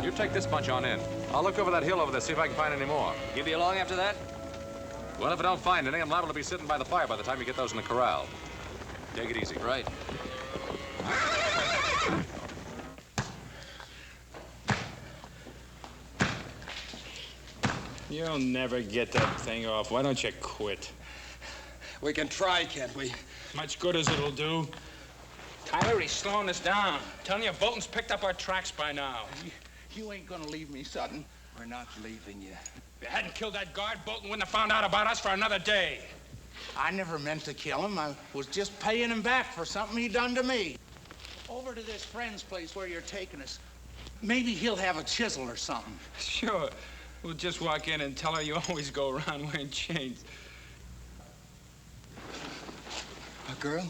You take this bunch on in. I'll look over that hill over there, see if I can find any more. You be along after that? Well, if I don't find any, I'm liable to be sitting by the fire by the time you get those in the corral. Take it easy. Right. You'll never get that thing off. Why don't you quit? We can try, can't we? Much good as it'll do. Tyler, he's slowing us down. Telling you, Bolton's picked up our tracks by now. You ain't gonna leave me, Sutton. We're not leaving you. If you hadn't killed that guard, Bolton wouldn't have found out about us for another day. I never meant to kill him. I was just paying him back for something he done to me. Over to this friend's place where you're taking us. Maybe he'll have a chisel or something. Sure. We'll just walk in and tell her you always go around wearing chains. A girl?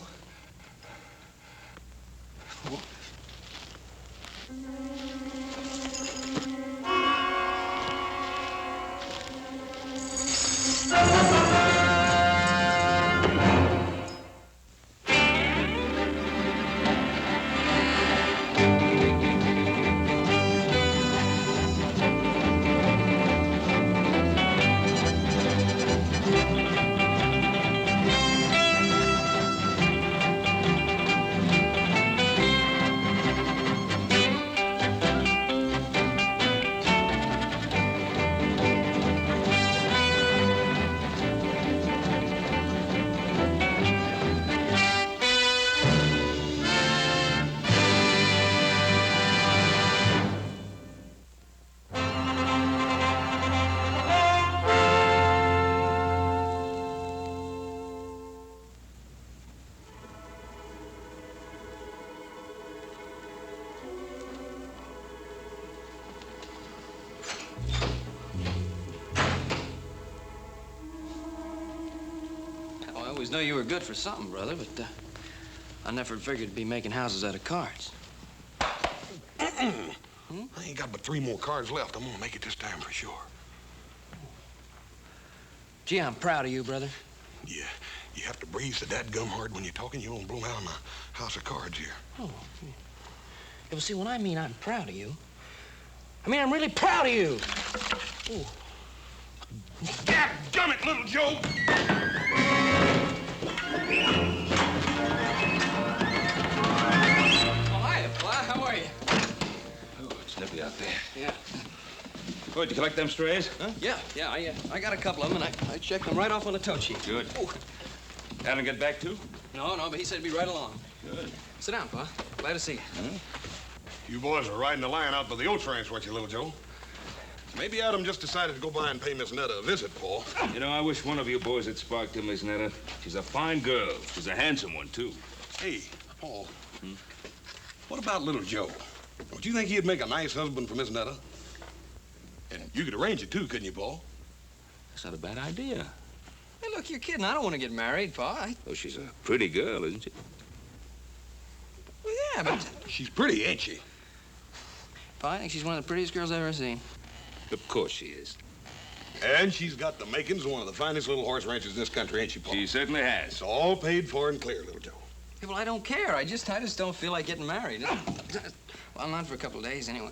I always knew you were good for something, brother, but I never figured to be making houses out of cards. I ain't got but 3 more cards left. I'm gonna make it this time for sure. Gee, I'm proud of you, brother. Yeah, you have to breathe so dadgum hard when you're talking. You don't blow out in the house of cards here. Oh. Yeah, well, see, when I mean I'm proud of you, I mean I'm really proud of you. Ooh. Dadgummit, little Joe! How are you? Oh, it's nippy out there. Yeah. Oh, did you collect them strays? Huh? Yeah. I got a couple of them, and I checked them right off on the tow sheet. Good. Oh. Alan get back too? No, but he said he'd be right along. Good. Sit down, Pa. Glad to see you. Huh? You boys are riding the line out to the old ranch, weren't you, little Joe? Maybe Adam just decided to go by and pay Miss Netta a visit, Paul. You know, I wish one of you boys had sparked to Miss Netta. She's a fine girl. She's a handsome one, too. Hey, Paul. What about little Joe? Don't you think he'd make a nice husband for Miss Netta? And you could arrange it, too, couldn't you, Paul? That's not a bad idea. Hey, look, you're kidding. I don't want to get married, Pa. Oh, she's a pretty girl, isn't she? Well, yeah, but... She's pretty, ain't she? Pa, I think she's one of the prettiest girls I've ever seen. Of course she is. And she's got the makings of one of the finest little horse ranches in this country, ain't she, Paul? She certainly has. It's all paid for and clear, little Joe. Yeah, well, I don't care. I just don't feel like getting married. Well, not for a couple of days, anyway.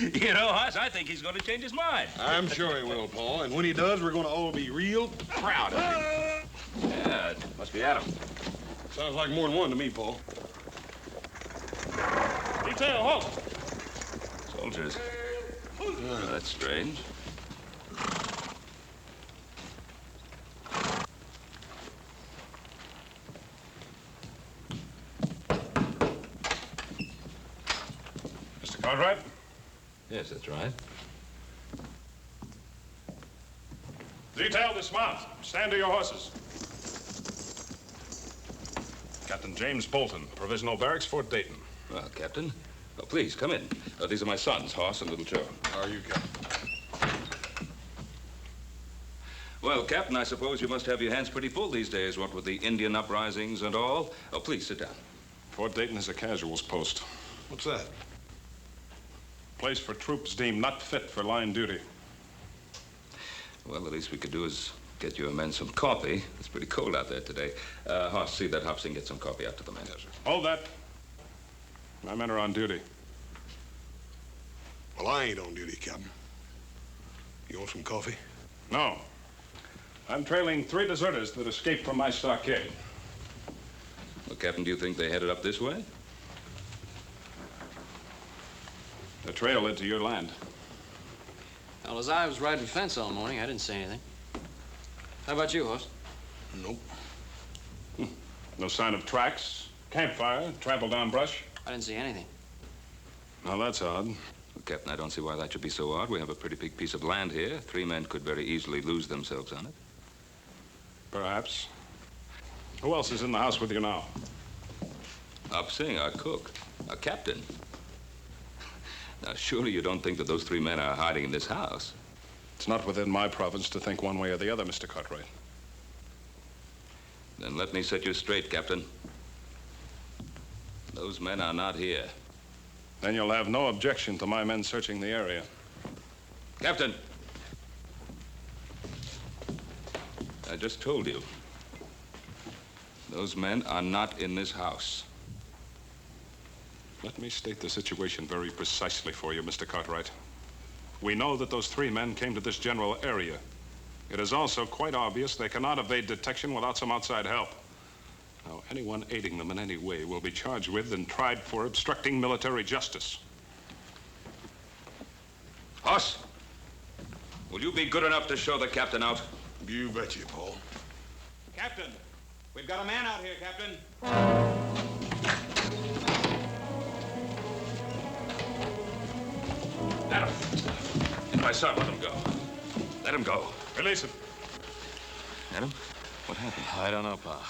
You know, Hoss, I think he's going to change his mind. I'm sure he will, Paul. And when he does, we're going to all be real proud of him. Yeah, it must be Adam. Sounds like more than one to me, Paul. Detail, halt! Soldiers. Oh, that's strange. Mr. Cartwright? Yes, that's right. Detail, dismount. Stand to your horses. Captain James Bolton, Provisional Barracks, Fort Dayton. Well, Captain. Oh, please, come in. These are my sons, Hoss and Little Joe. How are you, Captain? Well, Captain, I suppose you must have your hands pretty full these days, what with the Indian uprisings and all. Oh, please, sit down. Fort Dayton is a casuals post. What's that? Place for troops deemed not fit for line duty. Well, the least we could do is get your men some coffee. It's pretty cold out there today. Hoss, see that Hobson get some coffee out to the men. Yes, sir. Hold that. My men are on duty. Well, I ain't on duty, Captain. You want some coffee? No. I'm trailing 3 deserters that escaped from my stockade. Well, Captain, do you think they headed up this way? The trail led to your land. Well, as I was riding fence all morning, I didn't say anything. How about you, Hoss? Nope. No sign of tracks, campfire, trampled down brush. I didn't see anything. Now, that's odd. Well, Captain, I don't see why that should be so odd. We have a pretty big piece of land here. 3 men could very easily lose themselves on it. Perhaps. Who else is in the house with you now? Up Singh, our cook, our captain. Now, surely you don't think that those 3 men are hiding in this house? It's not within my province to think one way or the other, Mr. Cartwright. Then let me set you straight, Captain. Those men are not here. Then you'll have no objection to my men searching the area. Captain! I just told you. Those men are not in this house. Let me state the situation very precisely for you, Mr. Cartwright. We know that those 3 men came to this general area. It is also quite obvious they cannot evade detection without some outside help. Now, anyone aiding them in any way will be charged with and tried for obstructing military justice. Hoss, will you be good enough to show the captain out? You betcha, Paul. Captain, we've got a man out here, Captain. Adam, it's my son. Let him go. Let him go. Release him. Adam, what happened? I don't know, Pa.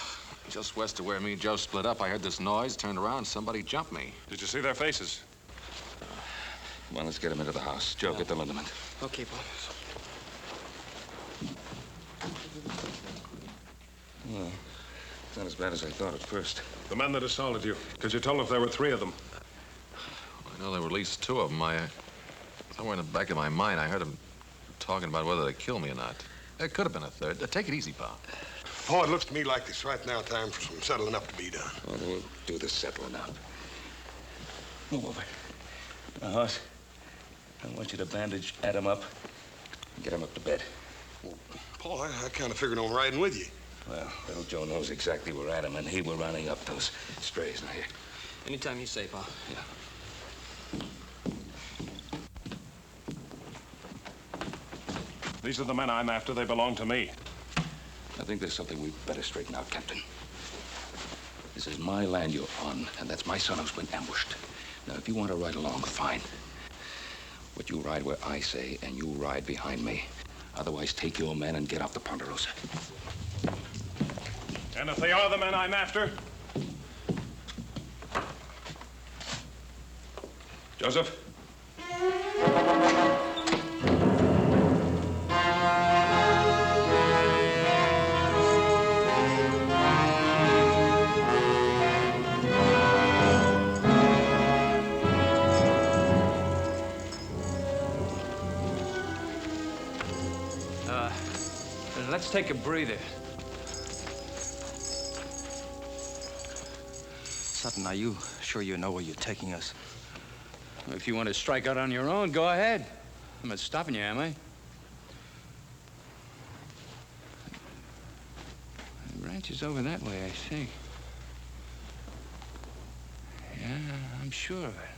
Just west of where me and Joe split up, I heard this noise, turned around, somebody jumped me. Did you see their faces? Come on, let's get him into the house. Joe, get the liniment. Okay, Pa. Well, it's not as bad as I thought at first. The men that assaulted you. Could you tell if there were 3 of them? I know there were at least 2 of them. Somewhere in the back of my mind, I heard them talking about whether to kill me or not. There could have been a 3rd. Take it easy, Pa. Paul, it looks to me like it's right now time for some settling up to be done. Well, then we'll do the settling up. Move over. Now, Hoss, I want you to bandage Adam up and get him up to bed. Well, Paul, I kind of figured on riding with you. Well, little Joe knows exactly where Adam and he were rounding up those strays. Now, here. Anytime you say, Pa. Yeah. These are the men I'm after. They belong to me. I think there's something we better straighten out, Captain. This is my land you're on, and that's my son who's been ambushed. Now, if you want to ride along, fine. But you ride where I say, and you ride behind me. Otherwise, take your men and get off the Ponderosa. And if they are the men I'm after? Joseph? Let's take a breather. Sutton, are you sure you know where you're taking us? If you want to strike out on your own, go ahead. I'm not stopping you, am I? The ranch is over that way, I think. Yeah, I'm sure of it.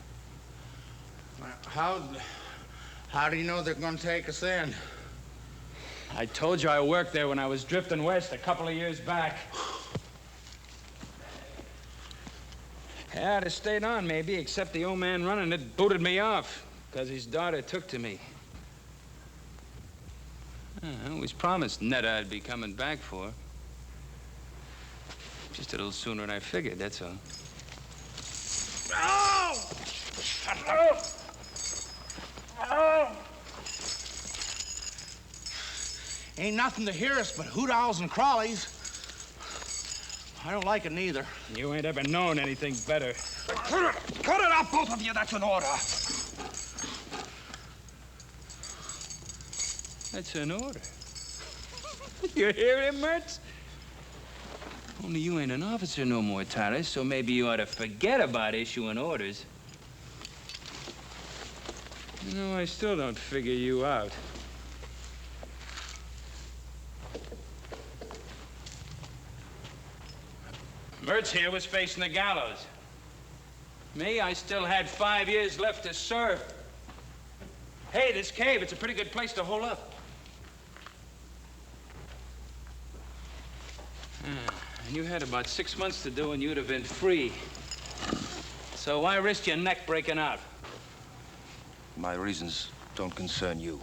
How do you know they're going to take us in? I told you I worked there when I was drifting west a couple of years back. Yeah, I'd have stayed on, maybe, except the old man running it booted me off because his daughter took to me. I always promised Netta I'd be coming back for. Just a little sooner than I figured, that's all. Oh! Oh! Oh! Ain't nothing to hear us but hoot owls and crawlies. I don't like it neither. You ain't ever known anything better. Cut it out, both of you. That's an order. That's an order. You hear him, Mertz? Only you ain't an officer no more, Tyler, so maybe you ought to forget about issuing orders. You know, I still don't figure you out. Mertz here was facing the gallows. Me, I still had 5 years left to serve. Hey, this cave, it's a pretty good place to hole up. And you had about 6 months to do, and you'd have been free. So why risk your neck breaking out? My reasons don't concern you.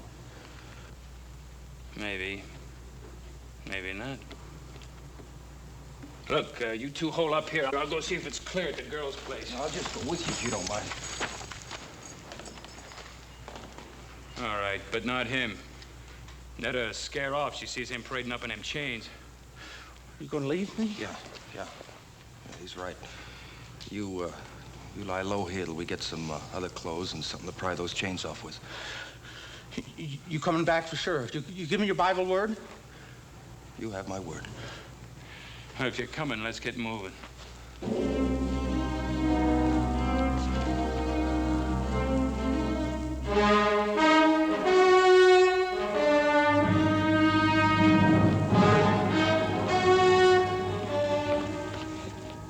Maybe. Maybe not. Look, you two hole up here. I'll go see if it's clear at the girl's place. I'll just go with you if you don't mind. All right, but not him. That'll scare off. She sees him parading up in them chains. You gonna leave me? Yeah, he's right. You lie low here till we get some other clothes and something to pry those chains off with. You coming back for sure? You give me your Bible word? You have my word. Well, if you're coming, let's get moving.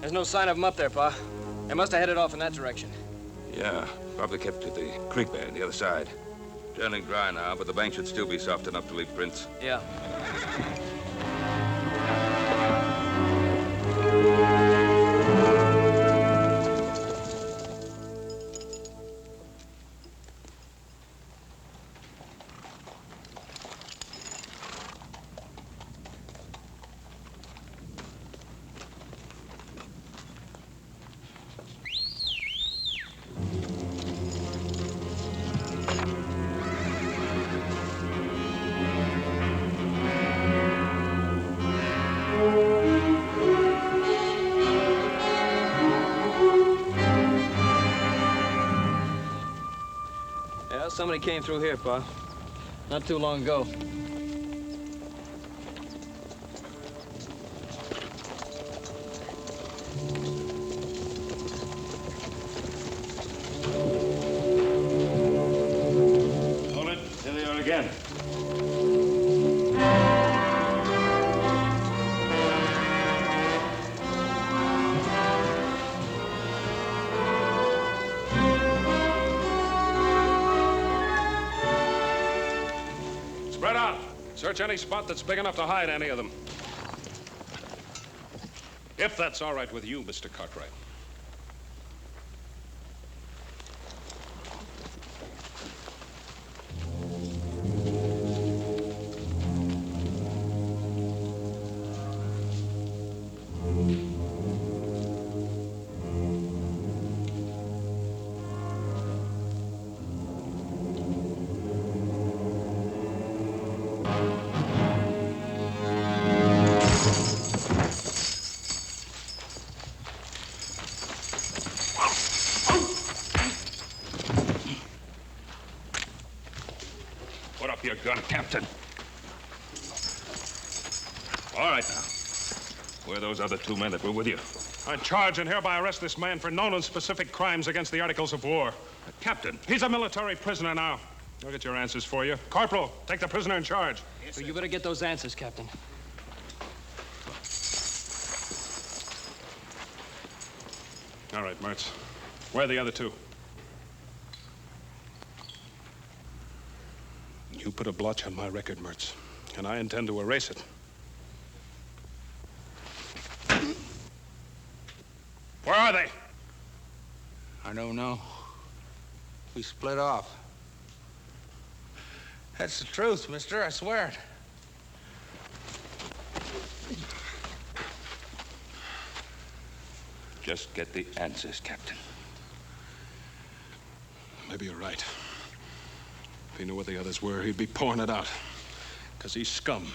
There's no sign of them up there, Pa. They must have headed off in that direction. Yeah, probably kept to the creek there on the other side. Turning dry now, but the bank should still be soft enough to leave prints. Yeah. Somebody came through here, Pa. Not too long ago. Hold it. Here they are again. Spread out. Search any spot that's big enough to hide any of them. If that's all right with you, Mr. Cartwright. Your gun, Captain. All right, now. Where are those other 2 men that were with you? I charge and hereby arrest this man for known and specific crimes against the Articles of War. Captain, he's a military prisoner now. I'll get your answers for you. Corporal, take the prisoner in charge. Yes, well, you better get those answers, Captain. All right, Mertz. Where are the other 2? You put a blotch on my record, Mertz, and I intend to erase it. Where are they? I don't know. We split off. That's the truth, mister. I swear it. Just get the answers, Captain. Maybe you're right. If he knew what the others were, he'd be pouring it out. Because he's scum.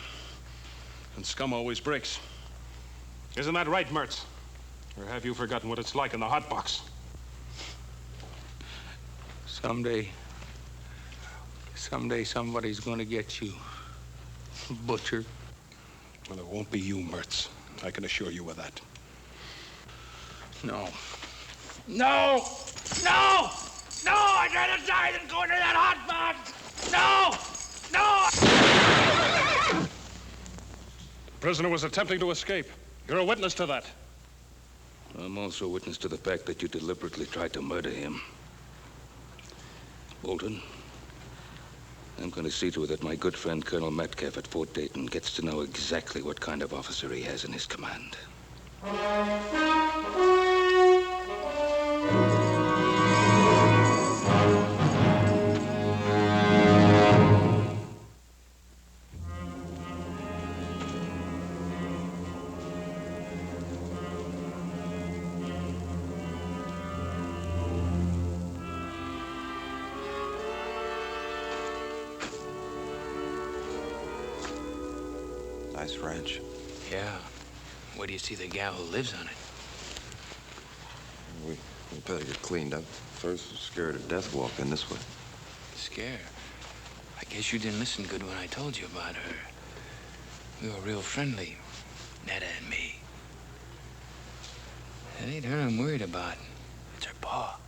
And scum always breaks. Isn't that right, Mertz? Or have you forgotten what it's like in the hot box? Someday somebody's gonna get you, butcher. Well, it won't be you, Mertz. I can assure you of that. No. No! No! No! I I'd rather die than go into that hot box! No! No! The prisoner was attempting to escape. You're a witness to that. I'm also witness to the fact that you deliberately tried to murder him. Bolton, I'm going to see to it that my good friend Colonel Metcalf at Fort Dayton gets to know exactly what kind of officer he has in his command. Nice ranch. Yeah. Where do you see the gal who lives on it? We better get cleaned up. First, we're scared of death walking this way. Scare. I guess you didn't listen good when I told you about her. We were real friendly, Netta and me. It ain't her I'm worried about. It's her pa.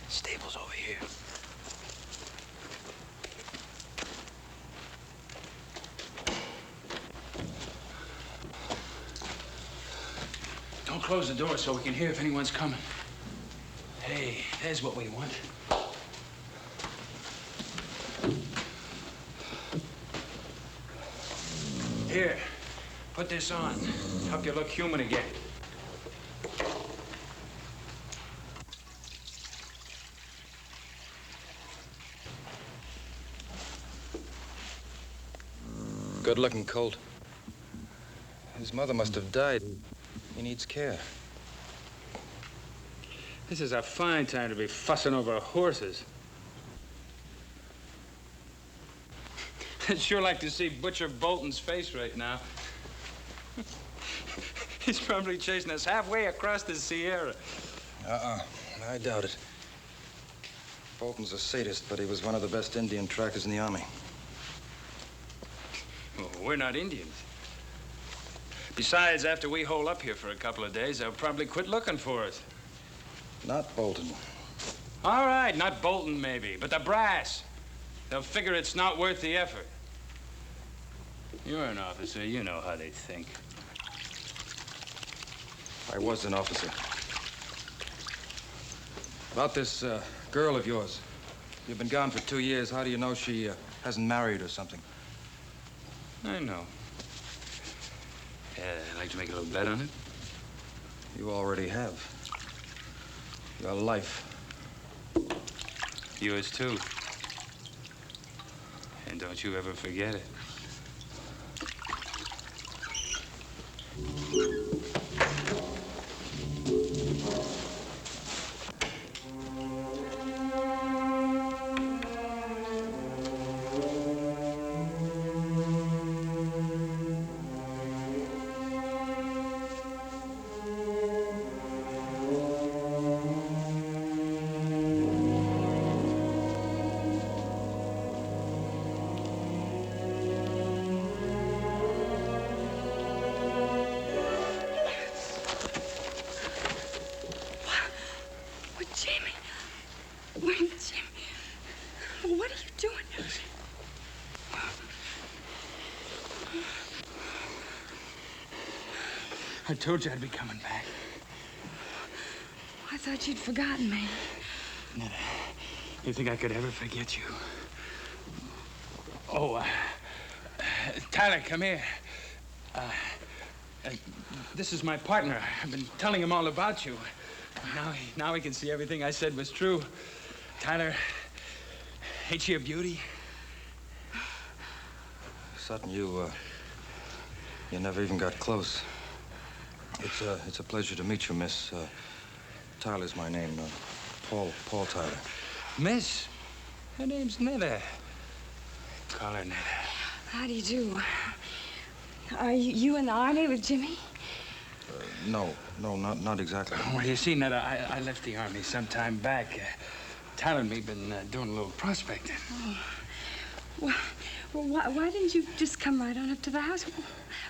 Stable's over here. Don't close the door so we can hear if anyone's coming. Hey, there's what we want. Here, put this on. Help you look human again. Good-looking colt. His mother must have died. He needs care. This is a fine time to be fussing over horses. I'd sure like to see Butcher Bolton's face right now. He's probably chasing us halfway across the Sierra. I doubt it. Bolton's a sadist, but he was one of the best Indian trackers in the Army. Well, we're not Indians. Besides, after we hole up here for a couple of days, they'll probably quit looking for us. Not Bolton. All right, not Bolton, maybe, but the brass. They'll figure it's not worth the effort. You're an officer. You know how they think. I was an officer. About this girl of yours. You've been gone for 2 years. How do you know she hasn't married or something? I know. I'd like to make a little bet on it. You already have. Your life. Yours, too. And don't you ever forget it. I told you I'd be coming back. I thought you'd forgotten me. Netta, you think I could ever forget you? Oh, Tyler, come here. This is my partner. I've been telling him all about you. Now he can see everything I said was true. Tyler, ain't she a beauty? Sutton, you never even got close. It's a pleasure to meet you, Miss. Tyler's my name. Paul Tyler. Miss? Her name's Netta. Call her Netta. How do you do? Are you in the Army with Jimmy? No, not exactly. Well, you see, Netta, I left the Army some time back. Tyler and me been doing a little prospecting. Oh. Well, why didn't you just come right on up to the house?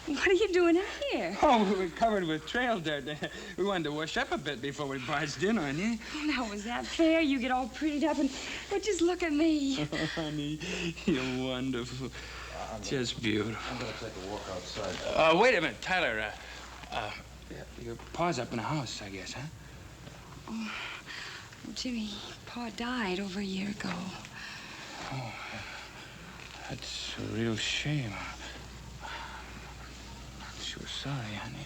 What are you doing in here? Oh, we're covered with trail dirt. We wanted to wash up a bit before we barged in on you. Oh, now, was that fair? You get all prettied up and... Well, just look at me. Oh, honey, you're wonderful. Just beautiful. I'm going to take a walk outside. Wait a minute, Tyler. Your pa's up in the house, I guess, huh? Oh, well, Jimmy, Pa died over a year ago. Oh, that's a real shame. I'm sure sorry, honey.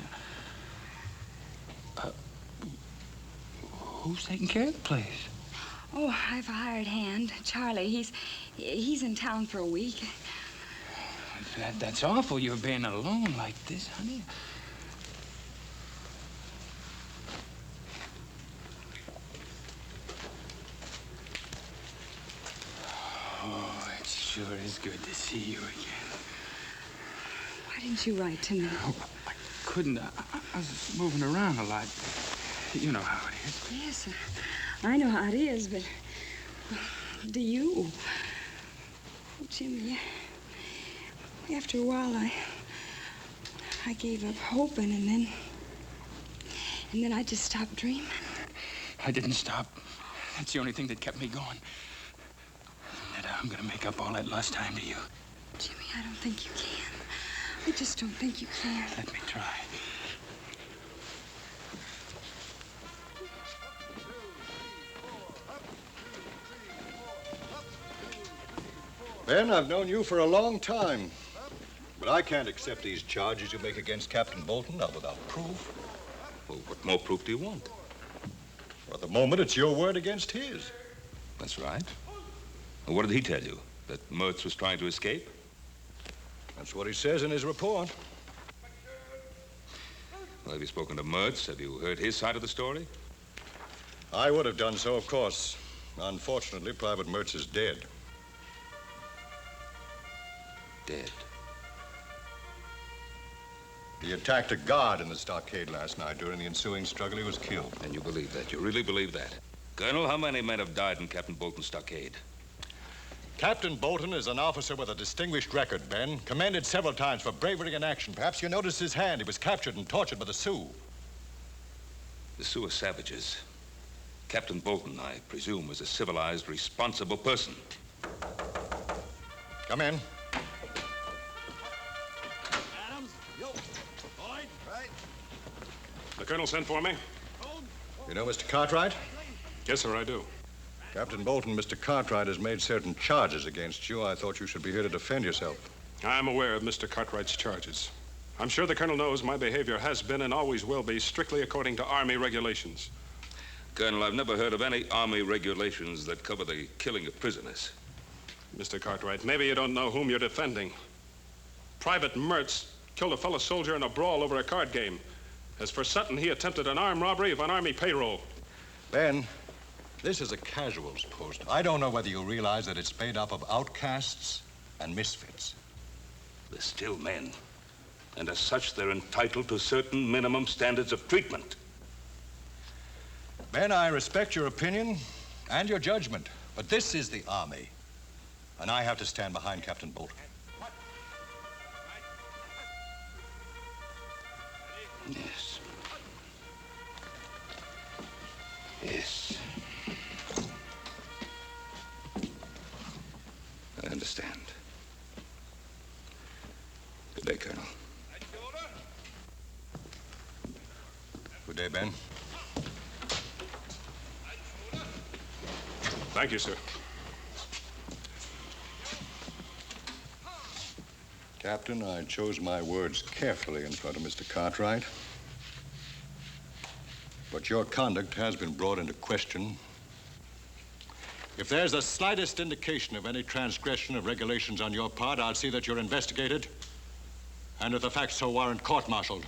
Who's taking care of the place? Oh, I've a hired hand, Charlie. He's in town for a week. That's awful, you're being alone like this, honey. Oh, it sure is good to see you again. Why didn't you write to me? Oh, I couldn't. I was moving around a lot. You know how it is. Yes, I know how it is, but do you? Oh, Jimmy, after a while, I gave up hoping, and then I just stopped dreaming. I didn't stop. That's the only thing that kept me going. And I'm gonna make up all that lost time to you. Jimmy, I don't think you can. I just don't think you can. Let me try. Ben, I've known you for a long time, but I can't accept these charges you make against Captain Bolton, not without proof. Well, what more proof do you want? For the moment, it's your word against his. That's right. Well, what did he tell you? That Mertz was trying to escape? That's what he says in his report. Well, have you spoken to Mertz? Have you heard his side of the story? I would have done so, of course. Unfortunately, Private Mertz is dead. Dead? He attacked a guard in the stockade last night. During the ensuing struggle, he was killed. And you believe that? You really believe that? Colonel, how many men have died in Captain Bolton's stockade? Captain Bolton is an officer with a distinguished record, Ben. Commended several times for bravery in action. Perhaps you noticed his hand. He was captured and tortured by the Sioux. The Sioux are savages. Captain Bolton, I presume, was a civilized, responsible person. Come in. The colonel sent for me? You know Mr. Cartwright? Yes, sir, I do. Captain Bolton, Mr. Cartwright has made certain charges against you. I thought you should be here to defend yourself. I'm aware of Mr. Cartwright's charges. I'm sure the colonel knows my behavior has been and always will be strictly according to Army regulations. Colonel, I've never heard of any Army regulations that cover the killing of prisoners. Mr. Cartwright, maybe you don't know whom you're defending. Private Mertz killed a fellow soldier in a brawl over a card game. As for Sutton, he attempted an armed robbery of an Army payroll. Ben, this is a casuals post. I don't know whether you realize that it's made up of outcasts and misfits. They're still men. And as such, they're entitled to certain minimum standards of treatment. Ben, I respect your opinion and your judgment, but this is the Army, and I have to stand behind Captain Bolton. Yes. Yes. I understand. Good day, Colonel. Good day, Ben. Thank you, sir. Captain, I chose my words carefully in front of Mr. Cartwright. But your conduct has been brought into question. If there's the slightest indication of any transgression of regulations on your part, I'll see that you're investigated. And if the facts so warrant, court-martialed.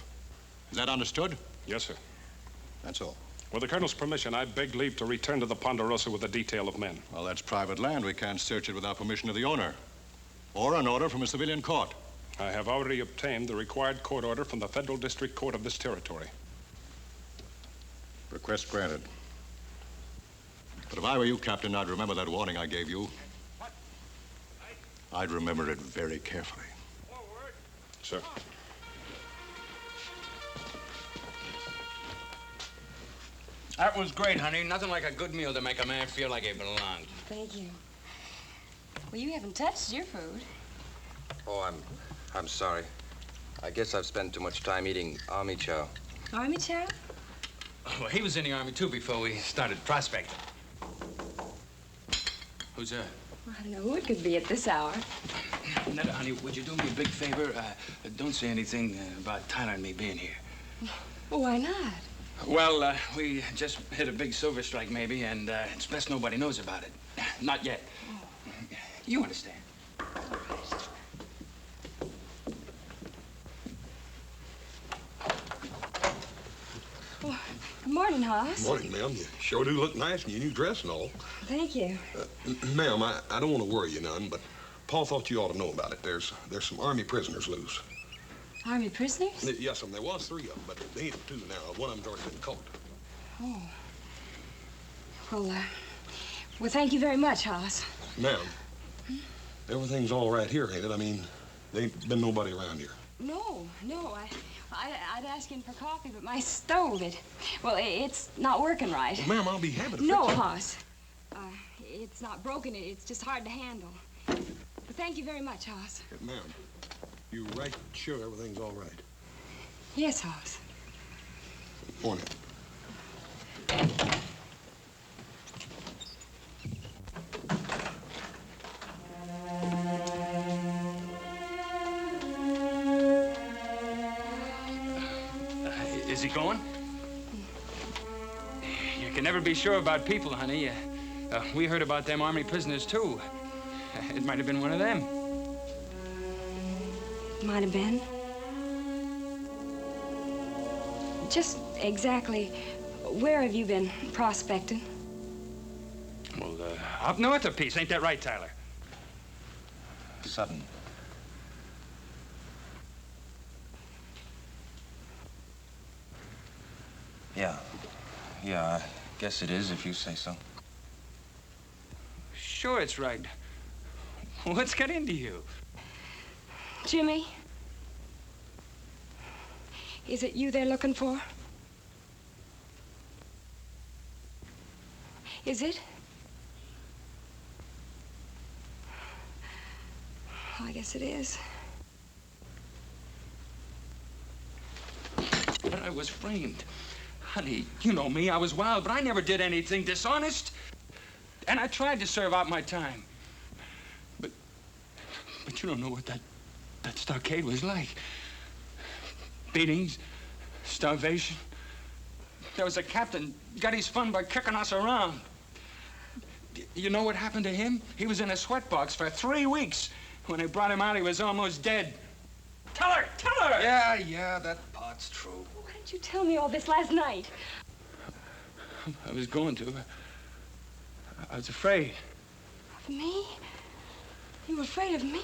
Is that understood? Yes, sir. That's all. With the colonel's permission, I beg leave to return to the Ponderosa with a detail of men. Well, that's private land. We can't search it without permission of the owner. Or an order from a civilian court. I have already obtained the required court order from the Federal District Court of this territory. Request granted. But if I were you, Captain, I'd remember that warning I gave you. I'd remember it very carefully. Sir. That was great, honey. Nothing like a good meal to make a man feel like he belonged. Thank you. Well, you haven't touched your food. Oh, I'm sorry. I guess I've spent too much time eating army chow. Army chow? Well, he was in the Army, too, before we started prospecting. Who's that? I don't know who it could be at this hour. Netta, honey, would you do me a big favor? Don't say anything about Tyler and me being here. Well, why not? Well, we just hit a big silver strike, maybe, and it's best nobody knows about it. Not yet. Oh. You understand. Well, good morning, Hoss. Morning, ma'am. You sure do look nice in your new dress and all. Thank you. Ma'am, I don't want to worry you none, but Paul thought you ought to know about it. There's some Army prisoners loose. Army prisoners? Yes, there was 3 of them, but they ain't 2 now. One of them's already been caught. Oh. Well, thank you very much, Hoss. Ma'am, everything's all right here, ain't it? I mean, there ain't been nobody around here. No. I'd ask him for coffee, but my stove, it's not working right. Well, ma'am, I'll be happy to No, fix it. Hoss. It's not broken. It's just hard to handle. But thank you very much, Hoss. Ma'am, you right sure everything's all right? Yes, Hoss. Morning. Is he going? You can never be sure about people, honey. We heard about them Army prisoners, too. It might have been one of them. Might have been. Just exactly where have you been prospecting? Well, up north a piece. Ain't that right, Tyler? Sutton. Yeah, I guess it is if you say so. Sure, it's right. What's got into you? Jimmy? Is it you they're looking for? Is it? I guess it is. But I was framed. Honey, you know me. I was wild, but I never did anything dishonest. And I tried to serve out my time. But you don't know what that stockade was like. Beatings, starvation. There was a captain got his fun by kicking us around. You know what happened to him? He was in a sweatbox for 3 weeks. When they brought him out, he was almost dead. Tell her! Yeah, that part's true. Why didn't you tell me all this last night? I was going to. I was afraid. Of me? You were afraid of me?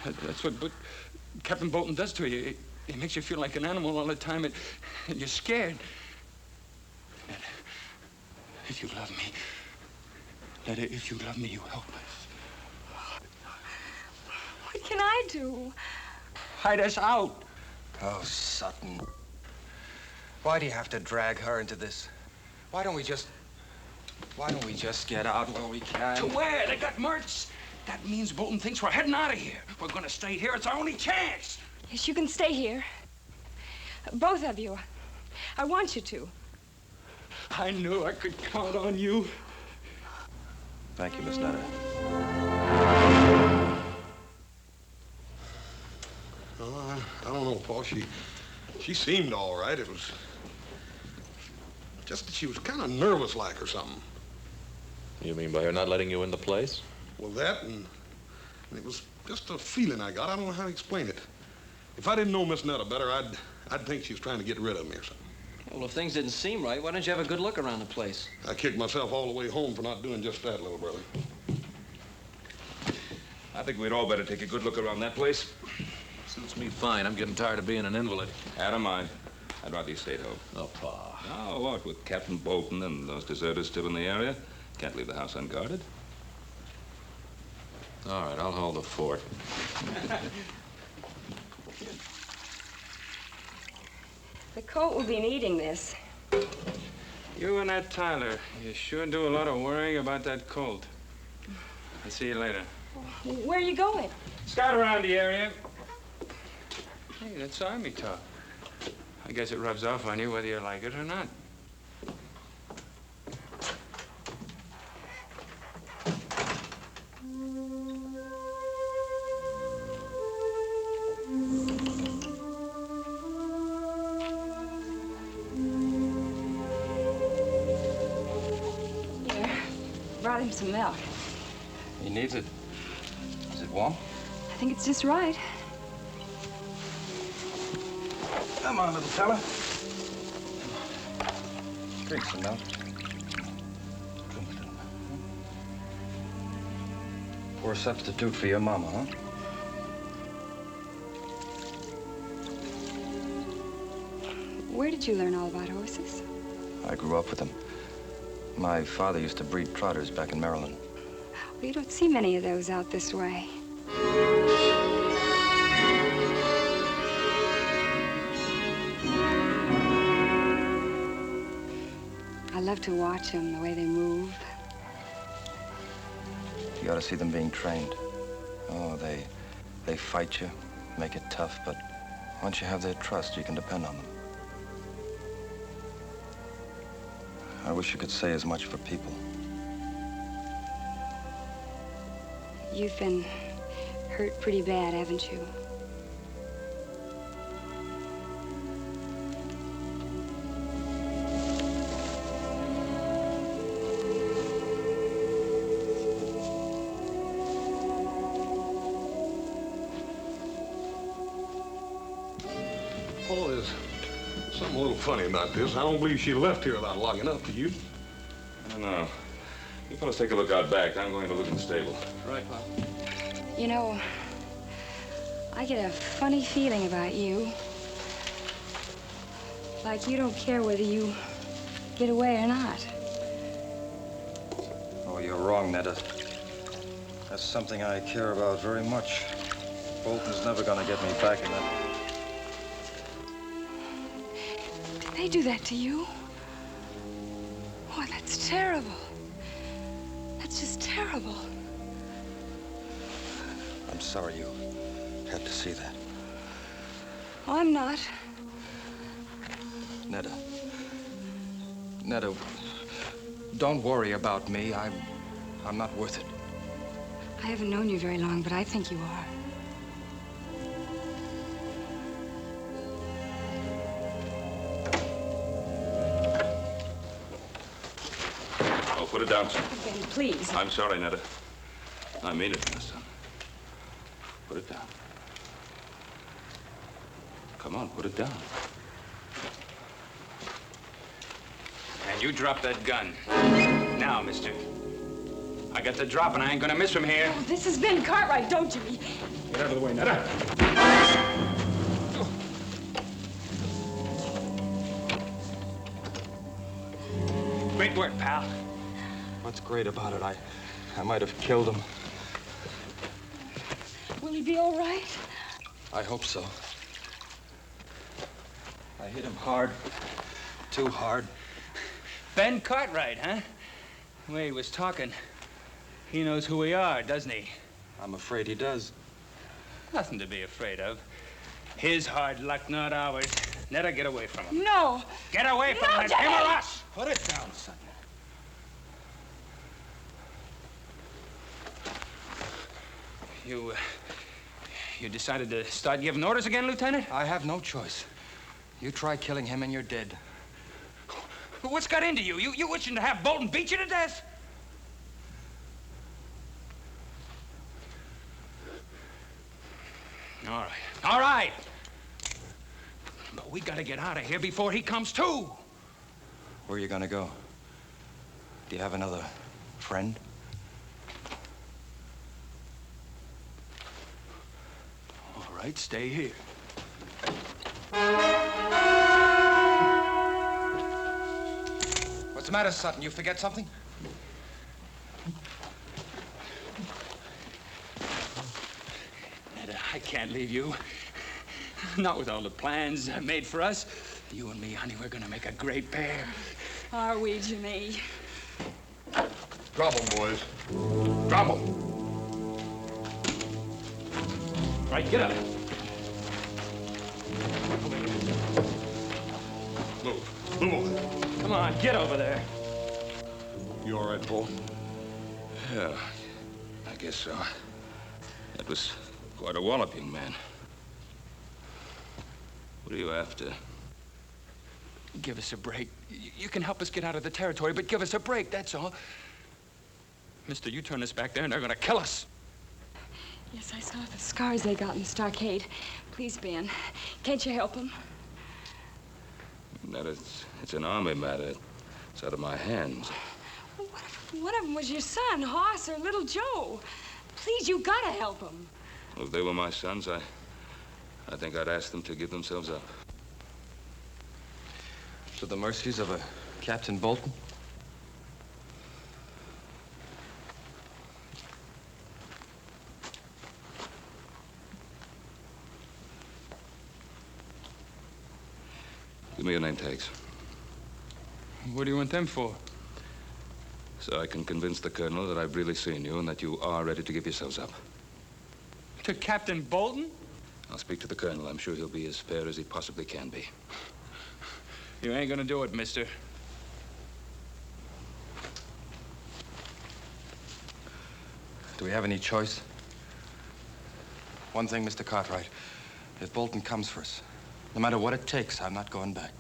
That's what Captain Bolton does to you. He makes you feel like an animal all the time, and you're scared. If you love me, if you love me, you help us. What can I do? Hide us out. Oh, Sutton. Why do you have to drag her into this? Why don't we just get out while we can? To where? They got mercs. That means Bolton thinks we're heading out of here. We're gonna stay here. It's our only chance. Yes, you can stay here. Both of you. I want you to. I knew I could count on you. Thank you, Miss Nutter. Well, I don't know, Paul. She seemed all right. It was just that she was kind of nervous like or something. You mean by her not letting you in the place? Well, that and it was just a feeling I got. I don't know how to explain it. If I didn't know Miss Nutter better, I'd think she was trying to get rid of me or something. Well, if things didn't seem right, why didn't you have a good look around the place? I kicked myself all the way home for not doing just that, little brother. I think we'd all better take a good look around that place. Suits me fine. I'm getting tired of being an invalid. I don't mind. I'd rather you stayed home. Oh, Pa. Now, what with Captain Bolton and those deserters still in the area? Can't leave the house unguarded. All right, I'll hold the fort. The colt will be needing this. You and that Tyler, you sure do a lot of worrying about that colt. I'll see you later. Where are you going? Scout around the area. Hey, that's Army talk. I guess it rubs off on you whether you like it or not. Brought him some milk. He needs it. Is it warm? I think it's just right. Come on, little fella. Drink some milk. Drink some. Poor substitute for your mama, huh? Where did you learn all about horses? I grew up with them. My father used to breed trotters back in Maryland. Well, you don't see many of those out this way. I love to watch them, the way they move. You ought to see them being trained. Oh, they fight you, make it tough, but once you have their trust, you can depend on them. I wish you could say as much for people. You've been hurt pretty bad, haven't you? Oh, there's something a little funny about this. I don't believe she left here without locking up, do you? I don't know. You fellas take a look out back. I'm going to look in the stable. Right, Pop. You know, I get a funny feeling about you. Like you don't care whether you get away or not. Oh, you're wrong, Netta. That's something I care about very much. Bolton's never gonna get me back in that. Did they do that to you? Oh, that's terrible. That's just terrible. I'm sorry you had to see that. Oh, I'm not. Netta. Netta, don't worry about me. I'm not worth it. I haven't known you very long, but I think you are. Oh, put it down, son. Ben, please. I'm sorry, Netta. I mean it, my son. Put it down. Come on, put it down. And you drop that gun. Now, mister. I got the drop and I ain't gonna miss from here. Oh, this is Ben Cartwright, don't you? Get out of the way, Netta. Great work, pal. What's great about it? I might have killed him. Will he be all right? I hope so. I hit him hard. Too hard. Ben Cartwright, huh? The way he was talking, he knows who we are, doesn't he? I'm afraid he does. Nothing to be afraid of. His hard luck, not ours. Netta, get away from him. No. Get away from him. It's him or us. Put it down, son. You decided to start giving orders again, Lieutenant? I have no choice. You try killing him and you're dead. What's got into you? You wishing to have Bolton beat you to death? All right. All right. But we gotta get out of here before he comes to. Where are you gonna go? Do you have another friend? All right, stay here. What's the matter, Sutton? You forget something? I can't leave you. Not with all the plans made for us. You and me, honey, we're gonna make a great pair. Are we, Jimmy? Drop 'em, boys. Drop 'em. Right, get up. Move on. Come on, get over there. You all right, Paul? Yeah, I guess so. That was quite a wallop, young man. What are you after? Give us a break. You can help us get out of the territory, but give us a break, that's all. Mister, you turn us back there and they're gonna kill us. Yes, I saw the scars they got in the stockade. Please, Ben, can't you help them? That it's an army matter. It's out of my hands. Well, what if one of them was your son, Hoss, or little Joe? Please, you gotta help them. Well, if they were my sons, I think I'd ask them to give themselves up. To the mercies of a Captain Bolton? Give me your name tags. What do you want them for? So I can convince the colonel that I've really seen you and that you are ready to give yourselves up. To Captain Bolton? I'll speak to the colonel. I'm sure he'll be as fair as he possibly can be. You ain't gonna do it, mister. Do we have any choice? One thing, Mr. Cartwright. If Bolton comes for us, no matter what it takes, I'm not going back.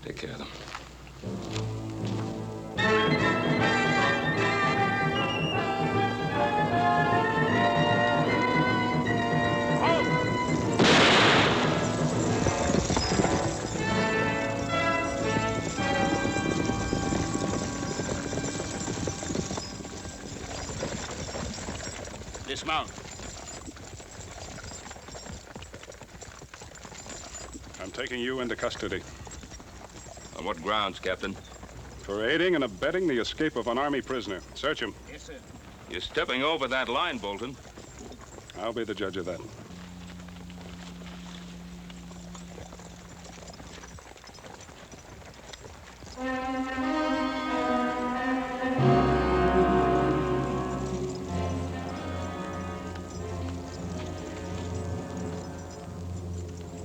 Take care of them. Dismount. I'm taking you into custody. On what grounds, Captain? For aiding and abetting the escape of an Army prisoner. Search him. Yes, sir. You're stepping over that line, Bolton. I'll be the judge of that.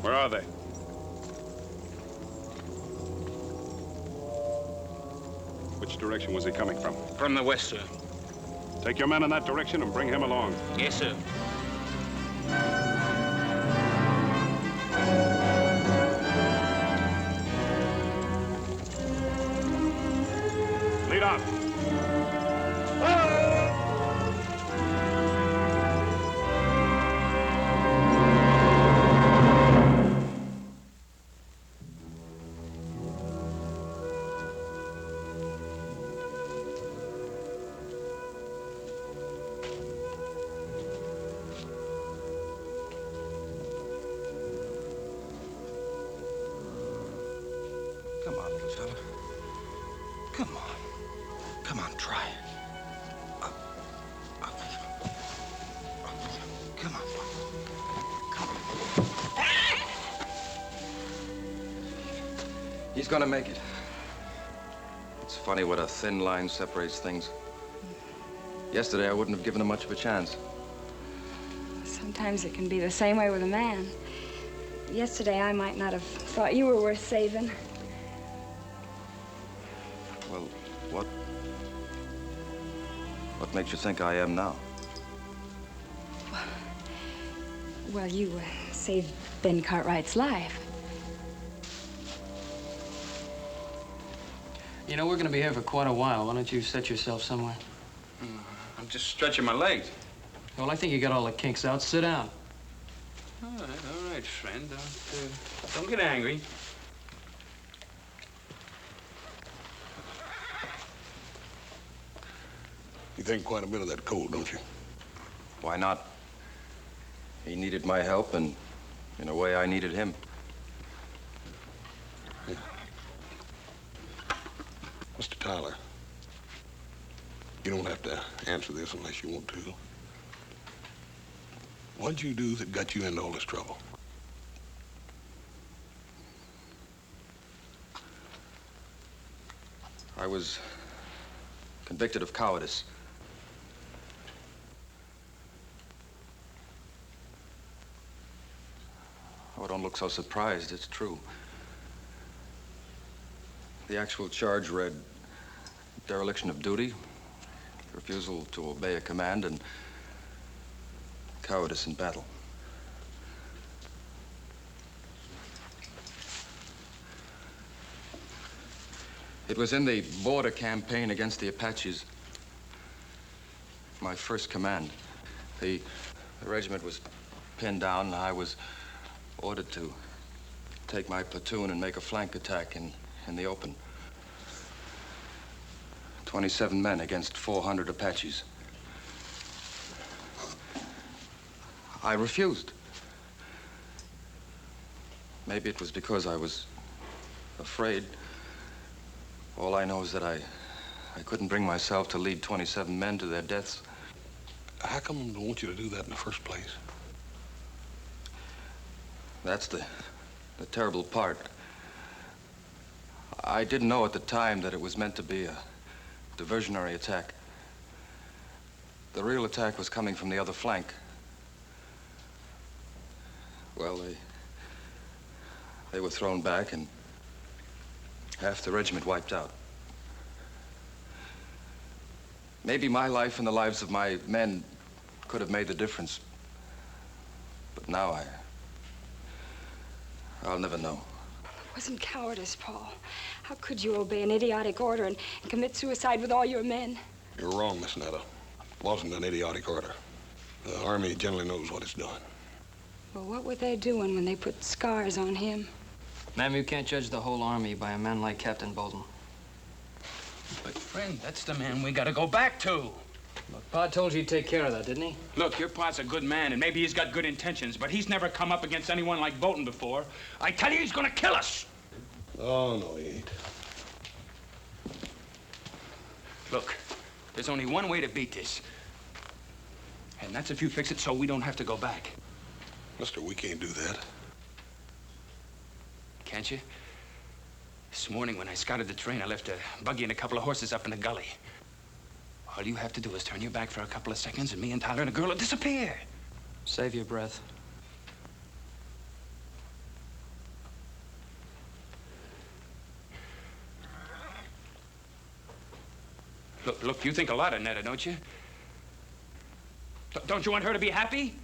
Where are they? Which direction was he coming from? From the west, sir. Take your men in that direction and bring him along. Yes, sir. Lead on. Come on, little fella. Come on. Come on, try it. Come on. Come on. He's gonna make it. It's funny what a thin line separates things. Yesterday, I wouldn't have given him much of a chance. Sometimes it can be the same way with a man. Yesterday, I might not have thought you were worth saving. Well, what makes you think I am now? Well, you saved Ben Cartwright's life. You know, we're going to be here for quite a while. Why don't you set yourself somewhere? I'm just stretching my legs. Well, I think you got all the kinks out. Sit down. All right, friend. Don't get angry. You think quite a bit of that cold, don't you? Why not? He needed my help, and in a way, I needed him. Yeah. Mr. Tyler, you don't have to answer this unless you want to. What'd you do that got you into all this trouble? I was convicted of cowardice. Oh, don't look so surprised. It's true. The actual charge read dereliction of duty, refusal to obey a command, and cowardice in battle. It was in the border campaign against the Apaches. My first command. The regiment was pinned down, and I was ordered to take my platoon and make a flank attack in the open. 27 men against 400 Apaches. I refused. Maybe it was because I was afraid. All I know is that I couldn't bring myself to lead 27 men to their deaths. How come they want you to do that in the first place? That's the terrible part. I didn't know at the time that it was meant to be a diversionary attack. The real attack was coming from the other flank. Well, they were thrown back, and half the regiment wiped out. Maybe my life and the lives of my men could have made the difference. But now I'll never know. It wasn't cowardice, Paul. How could you obey an idiotic order and commit suicide with all your men? You're wrong, Miss Netta. It wasn't an idiotic order. The Army generally knows what it's doing. Well, what were they doing when they put scars on him? Ma'am, you can't judge the whole Army by a man like Captain Bolton. But, friend, that's the man we gotta go back to. Look, Pa told you he'd take care of that, didn't he? Look, your pa's a good man, and maybe he's got good intentions, but he's never come up against anyone like Bolton before. I tell you, he's gonna kill us. Oh, no, he ain't. Look, there's only one way to beat this. And that's if you fix it so we don't have to go back. Mister, we can't do that. Can't you? This morning when I scouted the train, I left a buggy and a couple of horses up in the gully. All you have to do is turn your back for a couple of seconds, and me and Tyler and the girl will disappear. Save your breath. Look, you think a lot of Netta, don't you? Don't you want her to be happy?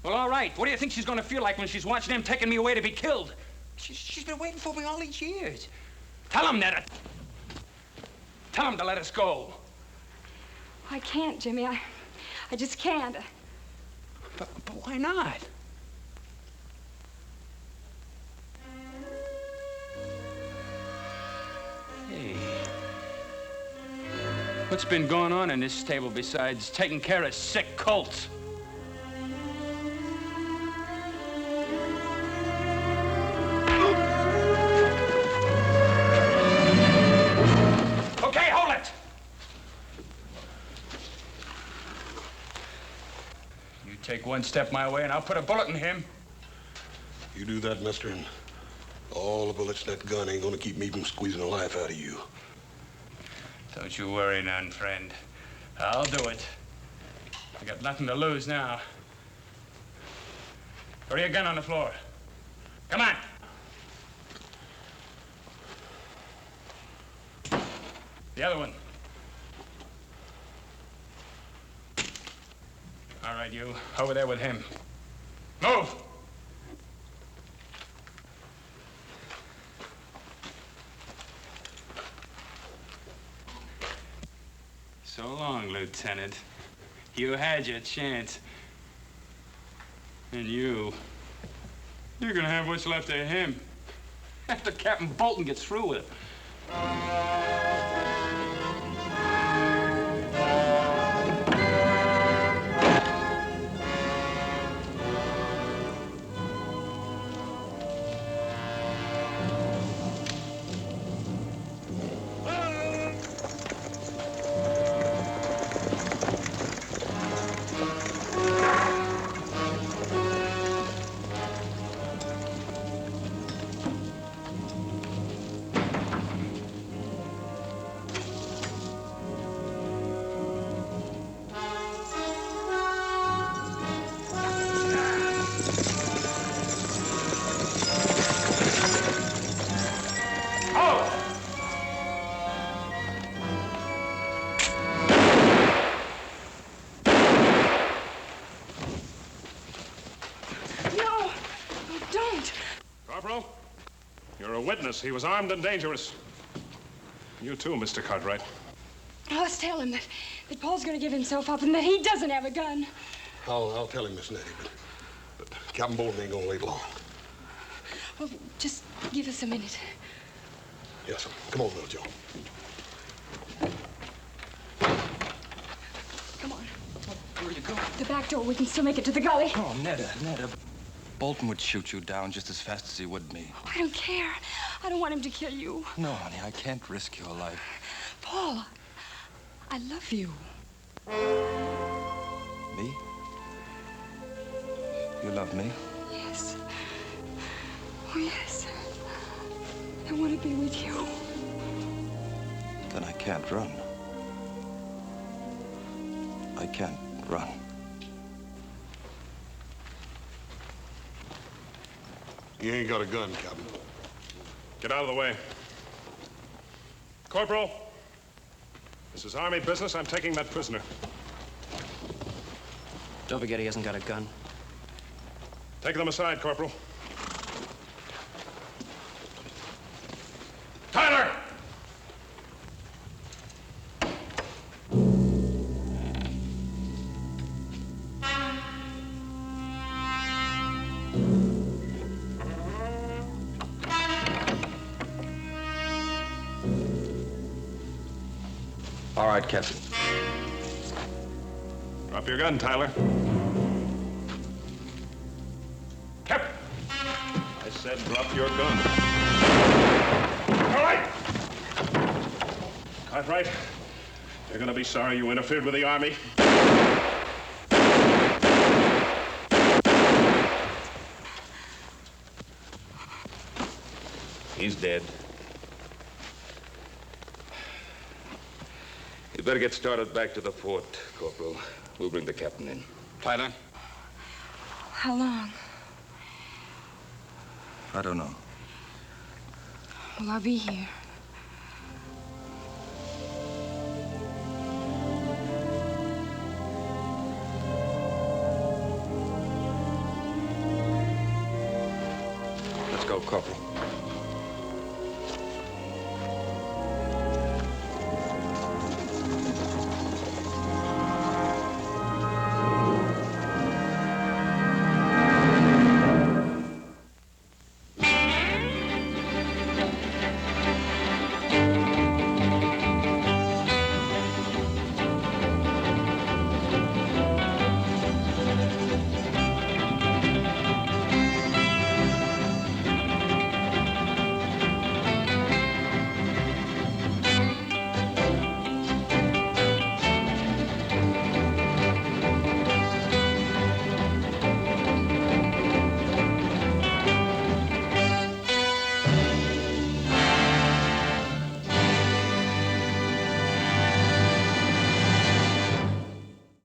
Well, all right. What do you think she's going to feel like when she's watching him taking me away to be killed? She's been waiting for me all these years. Tell him, Netta. Tell him to let us go. I can't, Jimmy. I just can't. But why not? Hey. What's been going on in this stable besides taking care of sick colts? Okay, hold it! You take one step my way and I'll put a bullet in him. You do that, mister, and all the bullets in that gun ain't gonna keep me from squeezing the life out of you. Don't you worry none, friend. I'll do it. I got nothing to lose now. Throw your gun on the floor. Come on. The other one. All right, you. Over there with him. Move! So long, Lieutenant. You had your chance. And you're gonna have what's left of him after Captain Bolton gets through with him. Corporal. You're a witness. He was armed and dangerous. You too, Mr. Cartwright. Oh, let's tell him that Paul's going to give himself up and that he doesn't have a gun. I'll tell him, Miss Nettie, but Captain Bolton ain't gonna wait long. Well, just give us a minute. Yes, sir. Come on, little Joe. Come on. Where are you going? The back door. We can still make it to the gully. Oh, Netta. Bolton would shoot you down just as fast as he would me. Oh, I don't care. I don't want him to kill you. No, honey, I can't risk your life. Paul, I love you. Me? You love me? Yes. Oh, yes. I want to be with you. Then I can't run. I can't run. You ain't got a gun, Captain. Get out of the way. Corporal, this is Army business. I'm taking that prisoner. Don't forget he hasn't got a gun. Take them aside, Corporal. Tyler! All right, Captain. Drop your gun, Tyler. Captain! I said drop your gun. All right! Cartwright, you're gonna be sorry you interfered with the Army. He's dead. You better get started back to the fort, Corporal. We'll bring the captain in. Tyler? How long? I don't know. Well, I'll be here. Let's go, Corporal.